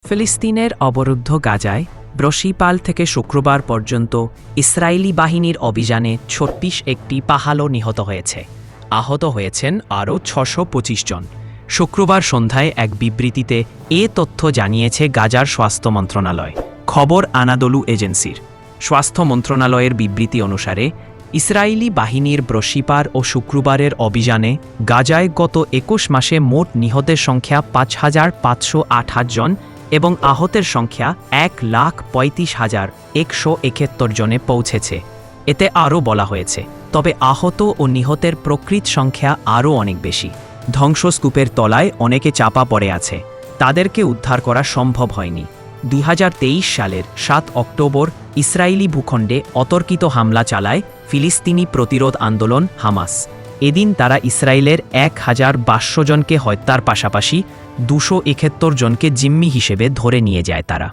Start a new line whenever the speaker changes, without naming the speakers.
ফিলিস্তিনের অবরুদ্ধ গাজায় বৃহস্পতিবার থেকে শুক্রবার পর্যন্ত ইসরায়েলি বাহিনীর অভিযানে 36টি পাহালো নিহত হয়েছে। আহত হয়েছেন আরও 625 জন। শুক্রবার সন্ধ্যায় এক বিবৃতিতে এ তথ্য জানিয়েছে গাজার স্বাস্থ্য মন্ত্রণালয়। খবর আনাদোলু এজেন্সির। স্বাস্থ্য মন্ত্রণালয়ের বিবৃতি অনুসারে ইসরায়েলি বাহিনীর বৃহস্পতিবার ও শুক্রবারের অভিযানে গাজায় গত 21 মাসে মোট নিহতের সংখ্যা 5,508 জন এবং আহতের সংখ্যা 1,35,171 জনে পৌঁছেছে। এতে আরও বলা হয়েছে, তবে আহত ও নিহতের প্রকৃত সংখ্যা আরও অনেক বেশি। ধ্বংসস্তূপের তলায় অনেকে চাপা পড়ে আছে, তাদেরকে উদ্ধার করা সম্ভব হয়নি। 2023 সালের 7 অক্টোবর ইসরায়েলি ভূখণ্ডে অতর্কিত হামলা চালায় ফিলিস্তিনি প্রতিরোধ আন্দোলন হামাস। এদিন তারা ইসরায়েলের 1,500 জনকে হত্যার পাশাপাশি 271 জনকে জিম্মি হিসেবে ধরে নিয়ে যায় তারা।